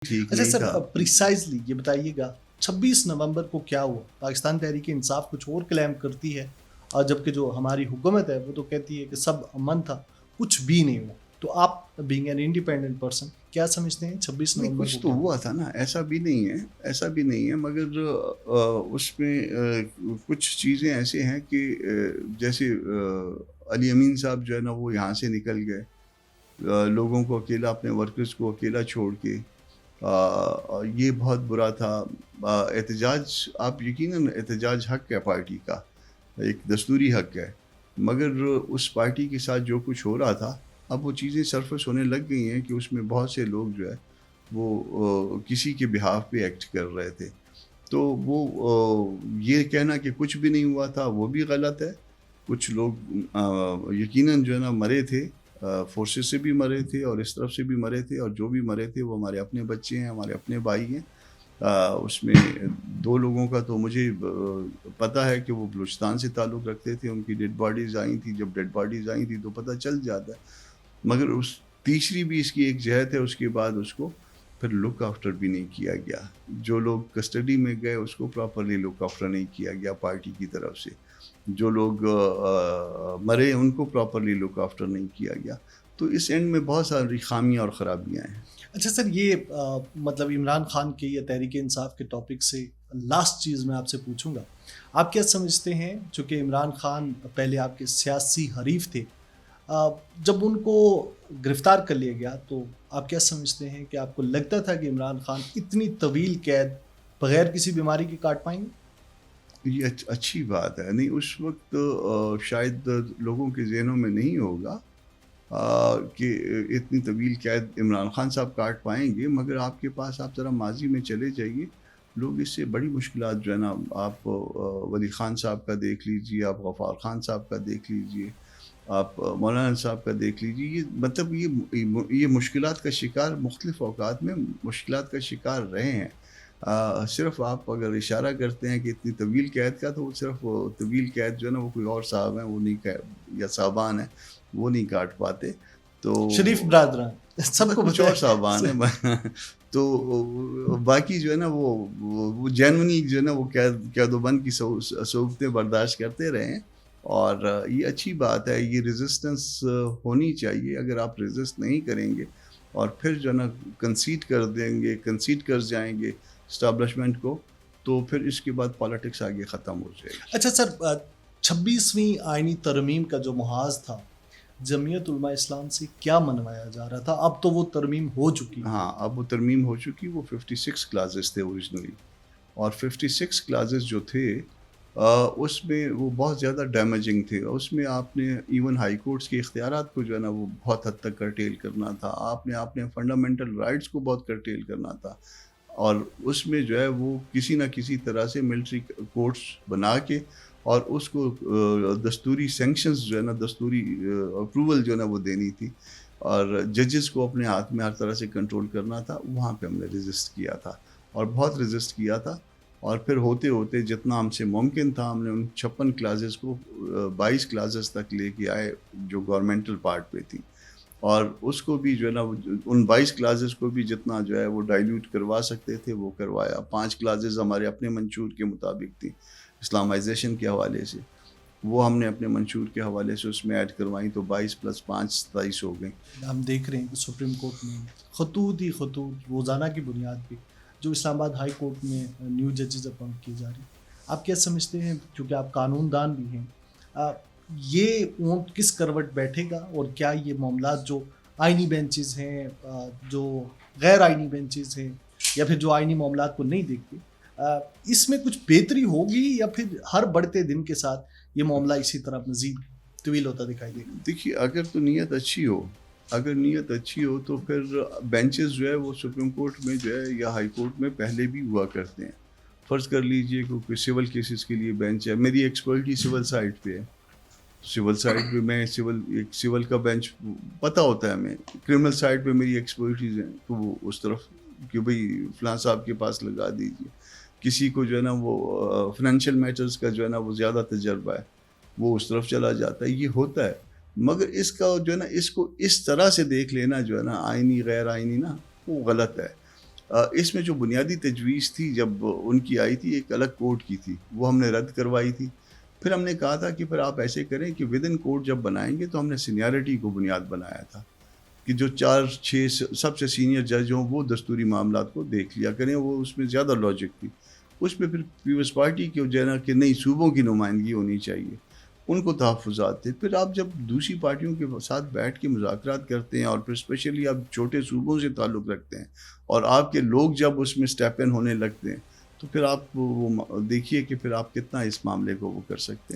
ٹھیک اچھا نہیں سر، تھا۔ پریسائزلی یہ بتائیے گا 26 نومبر کو کیا ہوا؟ پاکستان تحریک انصاف کچھ اور کلیم کرتی ہے، اور جبکہ جو ہماری حکومت ہے وہ تو کہتی ہے کہ سب امن تھا، کچھ بھی نہیں ہوا. تو آپ بینگ این انڈیپینڈنٹ پرسن کیا سمجھتے ہیں 26 نہیں، نومبر کچھ کو تو کیا ہوا تھا نا، ایسا بھی نہیں ہے، ایسا بھی نہیں ہے، مگر اس میں کچھ چیزیں ایسے ہیں کہ جیسے علی امین صاحب جو ہے نا وہ یہاں سے نکل گئے، لوگوں کو اکیلا، اپنے ورکرز کو اکیلا چھوڑ کے. یہ بہت برا تھا. احتجاج، آپ یقیناً احتجاج حق ہے پارٹی کا، ایک دستوری حق ہے، مگر اس پارٹی کے ساتھ جو کچھ ہو رہا تھا، اب وہ چیزیں سرفس ہونے لگ گئی ہیں کہ اس میں بہت سے لوگ جو ہے وہ کسی کے بہاف پہ ایکٹ کر رہے تھے. تو وہ یہ کہنا کہ کچھ بھی نہیں ہوا تھا وہ بھی غلط ہے. کچھ لوگ یقیناً جو ہے نا مرے تھے، فورسز سے بھی مرے تھے اور اس طرف سے بھی مرے تھے، اور جو بھی مرے تھے وہ ہمارے اپنے بچے ہیں، ہمارے اپنے بھائی ہیں. اس میں 2 لوگوں کا تو مجھے پتہ ہے کہ وہ بلوچستان سے تعلق رکھتے تھے، ان کی ڈیڈ باڈیز آئی تھیں. جب ڈیڈ باڈیز آئی تھیں تو پتہ چل جاتا ہے، مگر اس تیسری بھی اس کی ایک جہت ہے، اس کے بعد اس کو پھر لک آفٹر بھی نہیں کیا گیا. جو لوگ کسٹڈی میں گئے اس کو پراپرلی لک آفٹر نہیں کیا گیا پارٹی کی طرف سے. جو لوگ مرے ان کو پراپرلی لک آفٹر نہیں کیا گیا. تو اس اینڈ میں بہت ساری خامیاں اور خرابیاں ہیں. اچھا سر، یہ مطلب عمران خان کے یا تحریک انصاف کے ٹاپک سے لاسٹ چیز میں آپ سے پوچھوں گا، آپ کیا سمجھتے ہیں؟ چونکہ عمران خان پہلے آپ کے سیاسی حریف تھے، جب ان کو گرفتار کر لیا گیا تو آپ کیا سمجھتے ہیں کہ آپ کو لگتا تھا کہ عمران خان اتنی طویل قید بغیر کسی بیماری کے کاٹ پائیں گے؟ یہ اچھی بات ہے. نہیں، اس وقت شاید لوگوں کے ذہنوں میں نہیں ہوگا کہ اتنی طویل قید عمران خان صاحب کاٹ پائیں گے، مگر آپ کے پاس آپ ذرا ماضی میں چلے جائیے، لوگ اس سے بڑی مشکلات جو ہے نا، آپ ولی خان صاحب کا دیکھ لیجئے، آپ غفار خان صاحب کا دیکھ لیجئے، آپ مولانا صاحب کا دیکھ لیجئے. یہ مطلب یہ مشکلات کا شکار مختلف اوقات میں مشکلات کا شکار رہے ہیں. صرف آپ اگر اشارہ کرتے ہیں کہ اتنی طویل قید کا، تو وہ صرف طویل قید جو ہے نا وہ کوئی اور صاحب ہیں وہ نہیں، یا صاحبان ہیں وہ نہیں کاٹ پاتے. تو شریف برادران سب کو کچھ پتہ اور ہے. صاحبان ہیں. تو باقی جو ہے نا وہ جینونی جو ہے نا وہ قید و بند کی صعوبتیں برداشت کرتے رہے ہیں. اور یہ اچھی بات ہے، یہ ریزسٹنس ہونی چاہیے. اگر آپ ریزسٹ نہیں کریں گے اور پھر جو ہے نا کنسیڈ کر دیں گے، کنسیڈ کر جائیں گے اسٹیبلشمنٹ کو، تو پھر اس کے بعد پالیٹکس آگے ختم ہو جائے گی. اچھا سر، 26ویں آئینی ترمیم کا جو محاذ تھا، جمعیت علماء اسلام سے کیا منوایا جا رہا تھا؟ اب تو وہ ترمیم ہو چکی. ہاں، اب وہ ترمیم ہو چکی. وہ 56 کلازز تھے اوریجنلی، اور 56 کلازز جو تھے اس میں وہ بہت زیادہ ڈیمیجنگ تھے. اس میں آپ نے ایون ہائی کورٹس کے اختیارات کو جو ہے نا وہ بہت حد تک کرٹیل کرنا تھا. آپ نے اپنے فنڈامنٹل رائٹس کو بہت کرٹیل کرنا تھا. اور اس میں جو ہے وہ کسی نہ کسی طرح سے ملٹری کورٹس بنا کے اور اس کو دستوری سینکشنز جو ہے نا، دستوری اپروول جو ہے نا وہ دینی تھی، اور ججز کو اپنے ہاتھ میں ہر طرح سے کنٹرول کرنا تھا. وہاں پہ ہم نے ریزسٹ کیا تھا، اور بہت ریزسٹ کیا تھا. اور پھر ہوتے ہوتے جتنا ہم سے ممکن تھا ہم نے ان 56 کلازز کو 22 کلازز تک لے کے آئے جو گورنمنٹل پارٹ پہ تھی. اور اس کو بھی جو ہے نا ان 22 کلازز کو بھی جتنا جو ہے وہ ڈائلیوٹ کروا سکتے تھے وہ کروایا. 5 کلازز ہمارے اپنے منشور کے مطابق تھی اسلامائزیشن کے حوالے سے، وہ ہم نے اپنے منشور کے حوالے سے اس میں ایڈ کروائیں، تو 22 + 5 27 ہو گئیں. ہم دیکھ رہے ہیں کہ سپریم کورٹ میں خطوط ہی خطوط روزانہ کی بنیاد پہ جو اسلام آباد ہائی کورٹ میں نیو ججز اپوائنٹ کیے جا رہے ہیں. آپ کیا سمجھتے ہیں، کیونکہ آپ قانون دان بھی ہیں، یہ اونٹ کس کروٹ بیٹھے گا؟ اور کیا یہ معاملات جو آئینی بینچز ہیں، جو غیر آئینی بینچز ہیں، یا پھر جو آئینی معاملات کو نہیں دیکھتے، اس میں کچھ بہتری ہوگی، یا پھر ہر بڑھتے دن کے ساتھ یہ معاملہ اسی طرح مزید طویل ہوتا دکھائی دے گا؟ دیکھیے، اگر تو نیت اچھی ہو، اگر نیت اچھی ہو تو پھر بینچز جو ہے وہ سپریم کورٹ میں جو ہے یا ہائی کورٹ میں پہلے بھی ہوا کرتے ہیں. فرض کر لیجئے کہ سول کیسز کے لیے بینچ ہے. میری ایکسپرٹی سول سائڈ پہ ہے. سول سائڈ پہ میں سول کا بینچ پتہ ہوتا ہے ہمیں. کرمنل سائڈ پہ میری ایکسپرٹیز ہیں تو وہ اس طرف کہ بھئی فلاں صاحب کے پاس لگا دیجیے. کسی کو جو ہے نا وہ فنینشیل میٹرز کا جو ہے نا وہ زیادہ تجربہ ہے، وہ اس طرف چلا جاتا ہے. یہ ہوتا ہے، مگر اس کا جو ہے نا اس کو اس طرح سے دیکھ لینا جو ہے نا آئینی غیر آئینی نا، وہ غلط ہے. اس میں جو بنیادی تجویز تھی جب ان کی آئی تھی ایک الگ کوڈ کی تھی، وہ ہم نے رد کروائی تھی۔ پھر ہم نے کہا تھا کہ پھر آپ ایسے کریں کہ ود ان کوڈ جب بنائیں گے تو ہم نے سینیارٹی کو بنیاد بنایا تھا کہ جو 4-6 سب سے سینئر جج ہوں وہ دستوری معاملات کو دیکھ لیا کریں، وہ اس میں زیادہ لاجک تھی۔ اس میں پھر پیپلز پارٹی کی جو ہے نا کہ نئی صوبوں کی نمائندگی ہونی چاہیے، ان کو تحفظات تھے۔ پھر آپ جب دوسری پارٹیوں کے ساتھ بیٹھ کے مذاکرات کرتے ہیں اور پھر اسپیشلی آپ چھوٹے صوبوں سے تعلق رکھتے ہیں اور آپ کے لوگ جب اس میں اسٹیپ ان ہونے لگتے ہیں تو پھر آپ وہ دیکھیے کہ پھر آپ کتنا اس معاملے کو وہ کر سکتے ہیں۔